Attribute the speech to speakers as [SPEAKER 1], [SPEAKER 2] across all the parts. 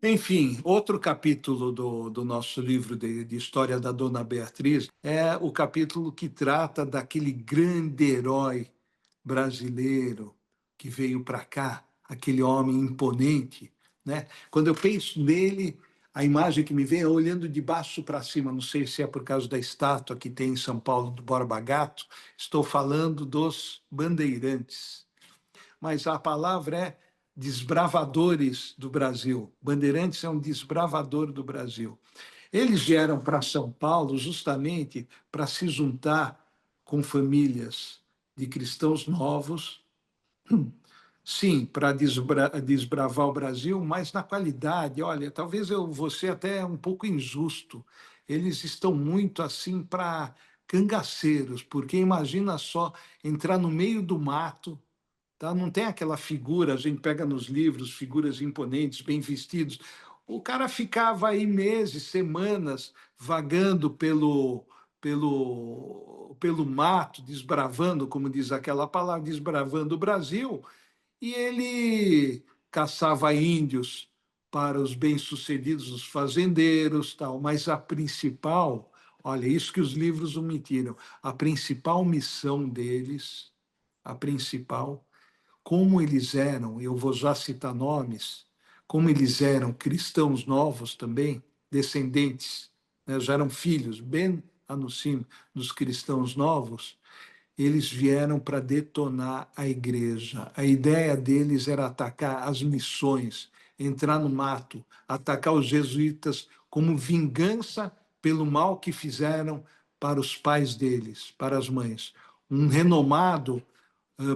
[SPEAKER 1] Enfim, outro capítulo do nosso livro de história da Dona Beatriz é o capítulo que trata daquele grande herói brasileiro que veio para cá, aquele homem imponente, né? Quando eu penso nele, a imagem que me vem é olhando de baixo para cima. Não sei se é por causa da estátua que tem em São Paulo do Borba Gato. Estou falando dos bandeirantes, mas a palavra é desbravadores do Brasil. Bandeirantes é um desbravador do Brasil. Eles vieram para São Paulo justamente para se juntar com famílias de cristãos novos, sim, para desbravar o Brasil, mas na qualidade, olha, talvez eu vou ser até um pouco injusto. Eles estão muito assim para cangaceiros, porque imagina só entrar no meio do mato, tá? Não tem aquela figura, a gente pega nos livros, figuras imponentes, bem vestidos. O cara ficava aí meses, semanas, vagando pelo mato, desbravando, como diz aquela palavra, desbravando o Brasil, e ele caçava índios para os bem-sucedidos, os fazendeiros, tal, mas a principal, olha, isso que os livros omitiram, a principal missão deles, a principal, como eles eram, eu vou já citar nomes, como eles eram cristãos novos também, descendentes, né, já eram filhos, Ben Anussim, dos cristãos novos, eles vieram para detonar a igreja. A ideia deles era atacar as missões, entrar no mato, atacar os jesuítas como vingança pelo mal que fizeram para os pais deles, para as mães. Um renomado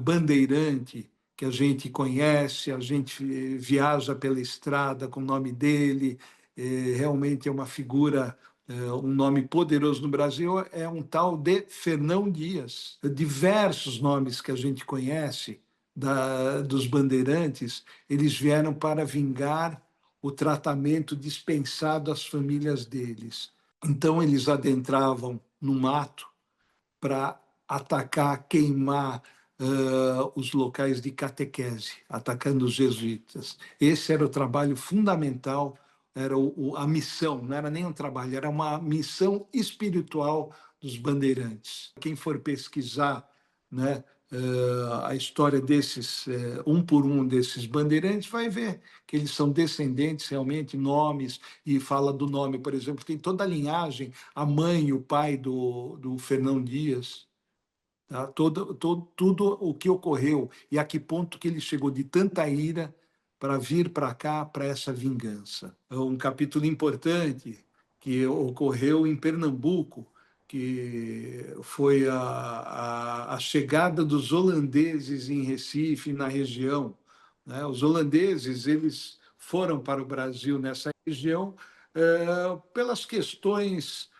[SPEAKER 1] bandeirante que a gente conhece, a gente viaja pela estrada com o nome dele, realmente é uma figura, um nome poderoso no Brasil, é um tal de Fernão Dias. Diversos nomes que a gente conhece dos bandeirantes, eles vieram para vingar o tratamento dispensado às famílias deles. Então, eles adentravam no mato para atacar, queimar os locais de catequese, atacando os jesuítas. Esse era o trabalho fundamental, era a missão, não era nem um trabalho, era uma missão espiritual dos bandeirantes. Quem for pesquisar, né, a história desses, um por um desses bandeirantes, vai ver que eles são descendentes realmente, nomes, e fala do nome, por exemplo, tem toda a linhagem, a mãe e o pai do Fernão Dias, tá? Tudo o que ocorreu e a que ponto que ele chegou de tanta ira para vir para cá, para essa vingança. É um capítulo importante que ocorreu em Pernambuco, que foi a chegada dos holandeses em Recife, na região, né? Os holandeses, eles foram para o Brasil nessa região pelas questões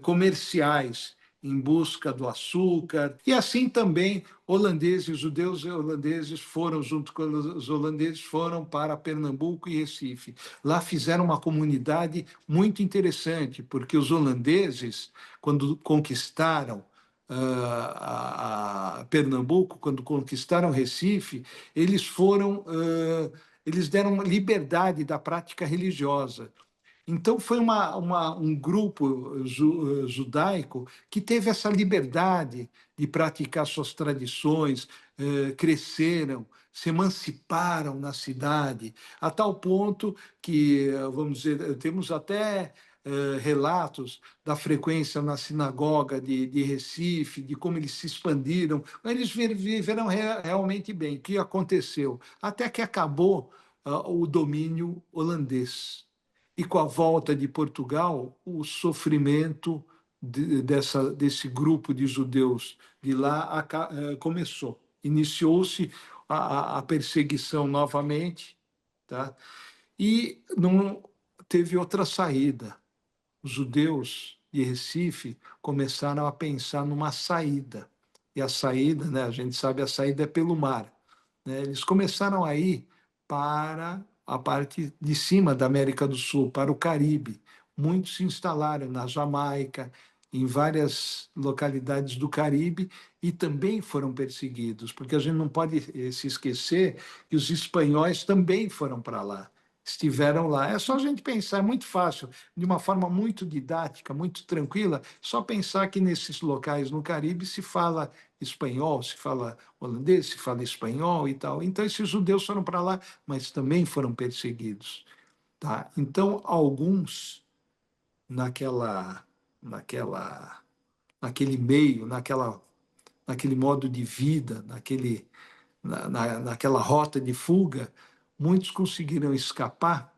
[SPEAKER 1] comerciais, em busca do açúcar. E assim também holandeses, judeus holandeses foram, junto com os holandeses, foram para Pernambuco e Recife. Lá fizeram uma comunidade muito interessante, porque os holandeses, quando conquistaram a Pernambuco, quando conquistaram Recife, eles foram, eles deram liberdade da prática religiosa. Então, foi um grupo judaico que teve essa liberdade de praticar suas tradições, cresceram, se emanciparam na cidade, a tal ponto que, vamos dizer, temos até relatos da frequência na sinagoga de Recife, de como eles se expandiram. Eles viveram realmente bem. O que aconteceu? Até que acabou o domínio holandês. E com a volta de Portugal, o sofrimento desse grupo de judeus de lá começou. Iniciou-se a perseguição novamente, tá? E não teve outra saída. Os judeus de Recife começaram a pensar numa saída. E a saída, né, a gente sabe, a saída é pelo mar, né? Eles começaram a ir para a parte de cima da América do Sul, para o Caribe. Muitos se instalaram na Jamaica, em várias localidades do Caribe, e também foram perseguidos, porque a gente não pode se esquecer que os espanhóis também foram para lá. estiveram lá. É só a gente pensar, é muito fácil, de uma forma muito didática, muito tranquila, só pensar que nesses locais no Caribe se fala espanhol, se fala holandês, se fala espanhol e tal. Então, esses judeus foram para lá, mas também foram perseguidos. Tá? Então, alguns naquela, naquela, naquele meio, naquele modo de vida, naquela rota de fuga, muitos conseguiram escapar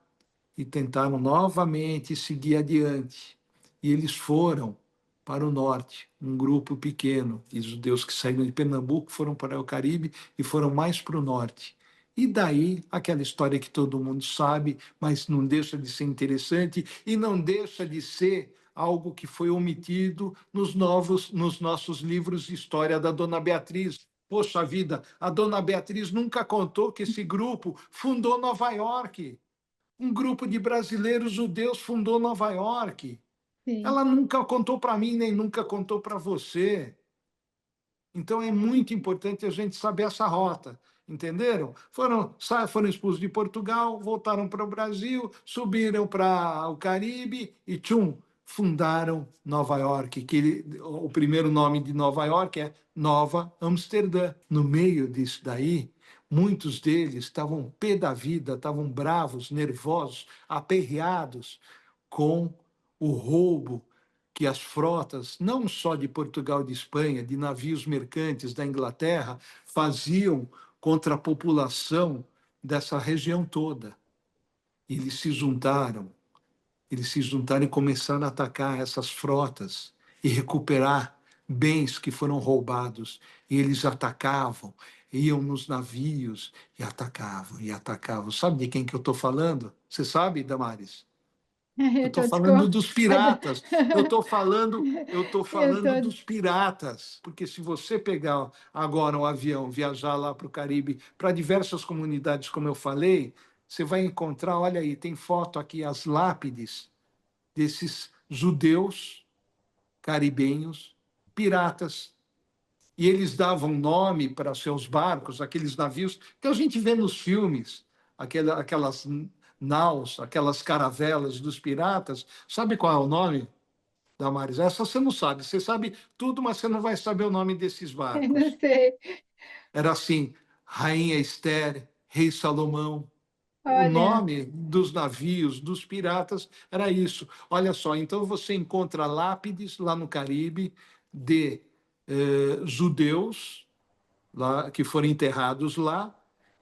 [SPEAKER 1] e tentaram novamente seguir adiante. E eles foram para o norte, um grupo pequeno de judeus que saíram de Pernambuco, foram para o Caribe e foram mais para o norte. E daí, aquela história que todo mundo sabe, mas não deixa de ser interessante e não deixa de ser algo que foi omitido nos nossos livros de história da Dona Beatriz. Poxa vida, a Dona Beatriz nunca contou que esse grupo fundou Nova York. Um grupo de brasileiros judeus fundou Nova York.
[SPEAKER 2] Sim.
[SPEAKER 1] Ela nunca contou para mim, nem nunca contou para você. Então é muito importante a gente saber essa rota. Entenderam? Foram expulsos de Portugal, voltaram para o Brasil, subiram para o Caribe e, tchum, fundaram Nova York, o primeiro nome de Nova York é Nova Amsterdã. No meio disso daí, muitos deles estavam pé da vida, estavam bravos, nervosos, aperreados com o roubo que as frotas, não só de Portugal e de Espanha, de navios mercantes da Inglaterra, faziam contra a população dessa região toda. Eles se juntaram, eles se juntaram e começaram a atacar essas frotas e recuperar bens que foram roubados. E eles atacavam, iam nos navios e atacavam, e atacavam. Sabe de quem que eu estou falando? Você sabe, Damares? Eu
[SPEAKER 2] Eu
[SPEAKER 1] estou
[SPEAKER 2] tô
[SPEAKER 1] falando
[SPEAKER 2] desconfiada.
[SPEAKER 1] dos piratas. Eu estou
[SPEAKER 2] Eu
[SPEAKER 1] falando
[SPEAKER 2] tô.
[SPEAKER 1] dos piratas. Porque se você pegar agora um avião, viajar lá para o Caribe, para diversas comunidades, como eu falei, você vai encontrar, olha aí, tem foto aqui, as lápides desses judeus caribenhos, piratas. E eles davam nome para seus barcos, aqueles navios que a gente vê nos filmes, aquelas naus, aquelas caravelas dos piratas. Sabe qual é o nome, Damares? Essa você não sabe. Você sabe tudo, mas você não vai saber o nome desses
[SPEAKER 2] Eu não
[SPEAKER 1] barcos.
[SPEAKER 2] sei.
[SPEAKER 1] Era assim: Rainha Esther, Rei Salomão. O
[SPEAKER 2] Olha,
[SPEAKER 1] nome dos navios, dos piratas, era isso. Olha só, então você encontra lápides lá no Caribe de judeus lá, que foram enterrados lá,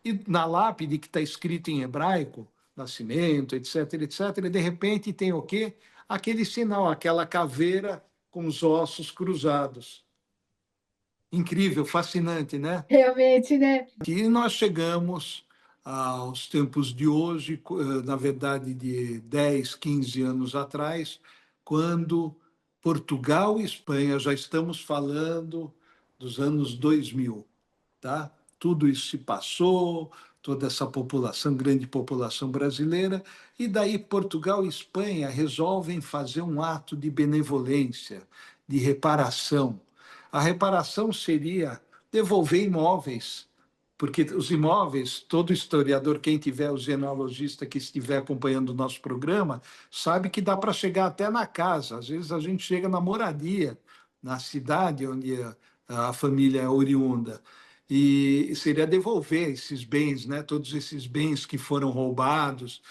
[SPEAKER 1] e na lápide que está escrito em hebraico, nascimento, etc, etc, e de repente tem o quê? Aquele sinal, aquela caveira com os ossos cruzados. Incrível, fascinante, né?
[SPEAKER 2] realmente, né?
[SPEAKER 1] E nós chegamos aos tempos de hoje, na verdade, de 10, 15 anos atrás, quando Portugal e Espanha, já estamos falando dos anos 2000, tá? Tudo isso se passou, toda essa população, grande população brasileira, e daí Portugal e Espanha resolvem fazer um ato de benevolência, de reparação. A reparação seria devolver imóveis, porque os imóveis, todo historiador, quem tiver, o genealogista que estiver acompanhando o nosso programa, sabe que dá para chegar até na casa. Às vezes a gente chega na moradia, na cidade onde a família é oriunda. E seria devolver esses bens, né? Todos esses bens que foram roubados,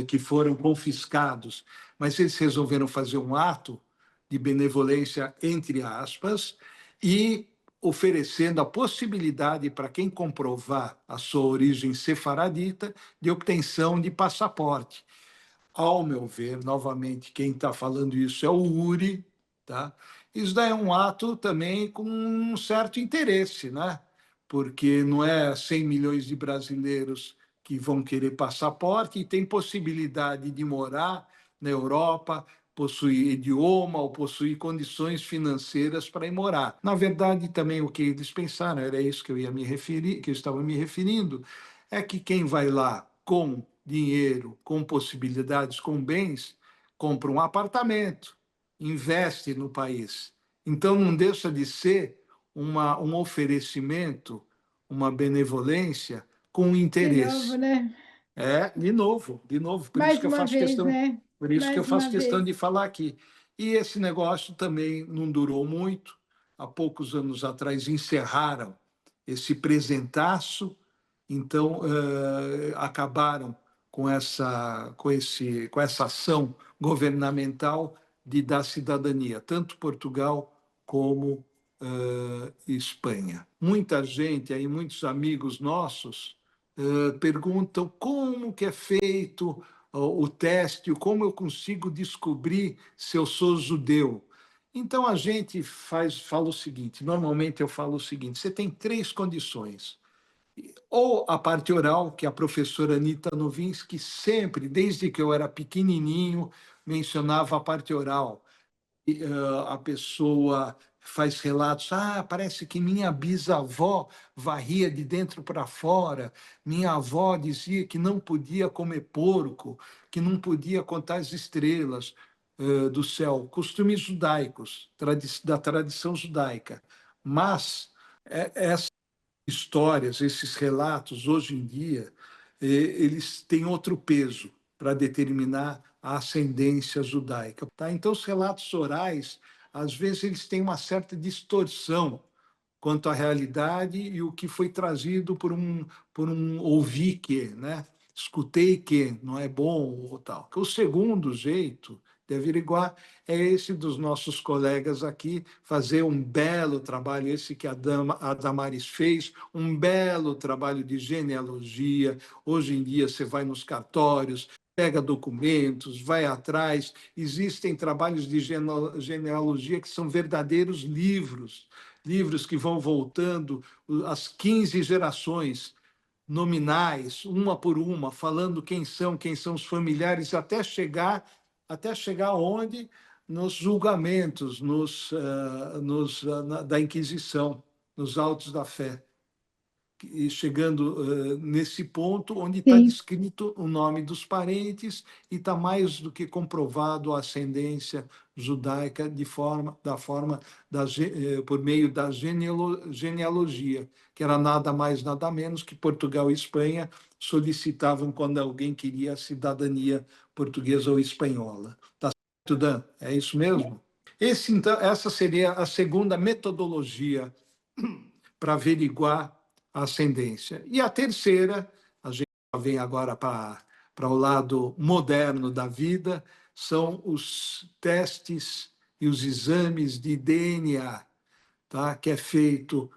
[SPEAKER 1] que foram confiscados. Mas eles resolveram fazer um ato de benevolência, entre aspas, e oferecendo a possibilidade para quem comprovar a sua origem sefaradita de obtenção de passaporte. Ao meu ver, novamente, quem está falando isso é o URI, tá? Isso daí é um ato também com um certo interesse, né? Porque não é 100 milhões de brasileiros que vão querer passaporte e tem possibilidade de morar na Europa, possuir idioma ou possuir condições financeiras para ir morar. Na verdade, também o que eles pensaram, era isso que eu ia me referir, que eu estava me referindo, é que quem vai lá com dinheiro, com possibilidades, com bens, compra um apartamento, investe no país. Então, não deixa de ser um oferecimento, uma benevolência com
[SPEAKER 2] De novo,
[SPEAKER 1] interesse.
[SPEAKER 2] né?
[SPEAKER 1] É, de novo, por isso
[SPEAKER 2] Mais
[SPEAKER 1] que eu
[SPEAKER 2] uma
[SPEAKER 1] faço
[SPEAKER 2] vez,
[SPEAKER 1] questão,
[SPEAKER 2] né?
[SPEAKER 1] por isso que eu
[SPEAKER 2] Mais
[SPEAKER 1] faço
[SPEAKER 2] uma
[SPEAKER 1] questão
[SPEAKER 2] vez.
[SPEAKER 1] de falar aqui. E esse negócio também não durou muito. Há poucos anos atrás encerraram esse presentaço, então acabaram com essa ação governamental de dar cidadania, tanto Portugal como Espanha. Muita gente aí, muitos amigos nossos perguntam como que é feito o teste, como eu consigo descobrir se eu sou judeu. Então a gente fala o seguinte, normalmente eu falo o seguinte, você tem três condições. Ou a parte oral, que a professora Anita Novinsky sempre, desde que eu era pequenininho, mencionava a parte oral. A pessoa faz relatos, parece que minha bisavó varria de dentro para fora, minha avó dizia que não podia comer porco, que não podia contar as estrelas do céu, costumes judaicos, da tradição judaica. Mas essas histórias, esses relatos, hoje em dia, eles têm outro peso para determinar a ascendência judaica. Tá? Então, os relatos orais, às vezes, eles têm uma certa distorção quanto à realidade e o que foi trazido por um ouvir que, né? Escutei que não é bom ou tal. O segundo jeito de averiguar é esse dos nossos colegas aqui, fazer um belo trabalho, esse que a Damares fez, um belo trabalho de genealogia. Hoje em dia você vai nos cartórios, pega documentos, vai atrás. Existem trabalhos de genealogia que são verdadeiros livros, livros que vão voltando as 15 gerações nominais, uma por uma, falando quem são os familiares, até chegar onde? Nos julgamentos, da Inquisição, nos autos da fé e chegando nesse ponto onde está
[SPEAKER 2] Sim,
[SPEAKER 1] descrito o nome dos parentes e está mais do que comprovado a ascendência judaica por meio da genealogia, que era nada mais, nada menos que Portugal e Espanha solicitavam quando alguém queria a cidadania portuguesa ou espanhola. Tá certo, Dan? É isso mesmo? Então, essa seria a segunda metodologia para averiguar a ascendência. E a terceira, a gente vem agora para o lado moderno da vida, são os testes e os exames de DNA, tá? Que é feito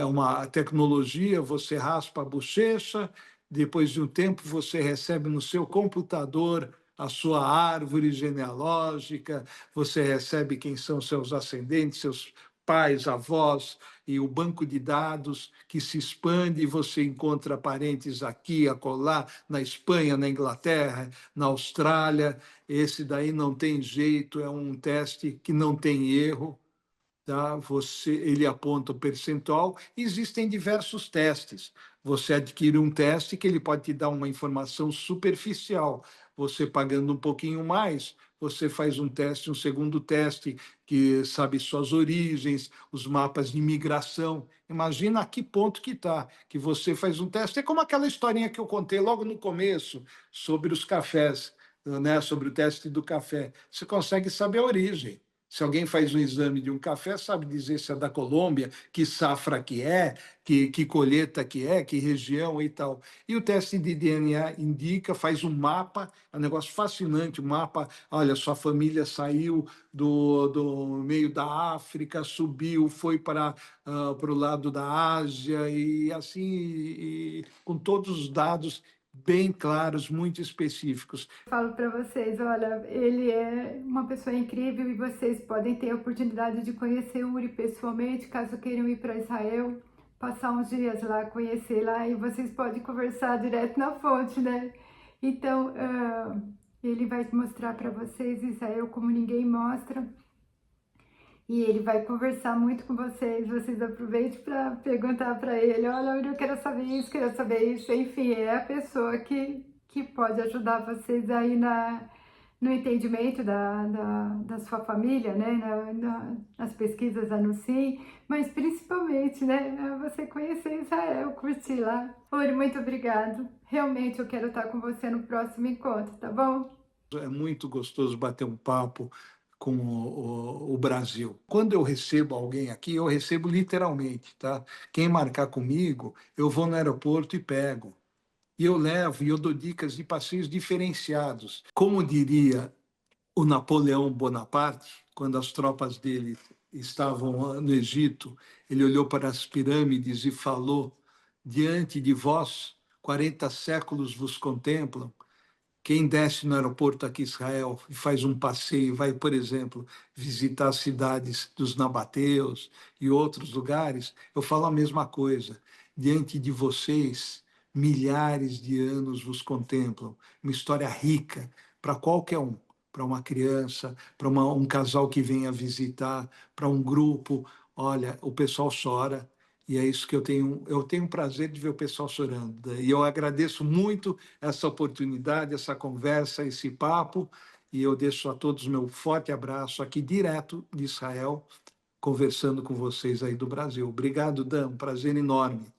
[SPEAKER 1] uma tecnologia, você raspa a bochecha, depois de um tempo você recebe no seu computador a sua árvore genealógica, você recebe quem são seus ascendentes, seus pais, avós, e o banco de dados que se expande e você encontra parentes aqui, acolá, na Espanha, na Inglaterra, na Austrália. Esse daí não tem jeito, é um teste que não tem erro, tá? Ele aponta o percentual. Existem diversos testes. Você adquire um teste que ele pode te dar uma informação superficial. Você pagando um pouquinho mais, você faz um teste, um segundo teste que sabe suas origens, os mapas de imigração. Imagina a que ponto que está, que você faz um teste. É como aquela historinha que eu contei logo no começo sobre os cafés, né? Sobre o teste do café. Você consegue saber a origem. Se alguém faz um exame de um café, sabe dizer se é da Colômbia, que safra que é, que colheita que é, que região e tal. E o teste de DNA indica, faz um mapa, é um negócio fascinante, um mapa, olha, sua família saiu do meio da África, subiu, foi para o lado da Ásia, e assim, com todos os dados bem claros, muito específicos.
[SPEAKER 2] falo para vocês, olha, ele é uma pessoa incrível e vocês podem ter a oportunidade de conhecer o Uri pessoalmente, caso queiram ir para Israel, passar uns dias lá, conhecer lá e vocês podem conversar direto na fonte, né? Então, ele vai mostrar para vocês Israel como ninguém mostra e ele vai conversar muito com vocês. Vocês aproveitem para perguntar para ele, olha, eu quero saber isso. Enfim, é a pessoa que pode ajudar vocês aí no entendimento da sua família, né, nas pesquisas Anunciem, mas principalmente, né, você conhecer Israel, curtir lá. Uri, muito obrigado. Realmente eu quero estar com você no próximo encontro, tá bom?
[SPEAKER 1] É muito gostoso bater um papo com o Brasil. Quando eu recebo alguém aqui, eu recebo literalmente, tá? Quem marcar comigo, eu vou no aeroporto e pego. E eu levo e eu dou dicas de passeios diferenciados. Como diria o Napoleão Bonaparte, quando as tropas dele estavam no Egito, ele olhou para as pirâmides e falou: diante de vós, 40 séculos vos contemplam. Quem desce no aeroporto aqui em Israel e faz um passeio, vai, por exemplo, visitar as cidades dos nabateus e outros lugares, eu falo a mesma coisa. Diante de vocês, milhares de anos vos contemplam. Uma história rica para qualquer um, para uma criança, para um casal que venha visitar, para um grupo. Olha, o pessoal chora. E é isso que eu tenho prazer de ver o pessoal chorando. E eu agradeço muito essa oportunidade, essa conversa, esse papo. E eu deixo a todos meu forte abraço aqui direto de Israel, conversando com vocês aí do Brasil. Obrigado, Dan, um prazer enorme.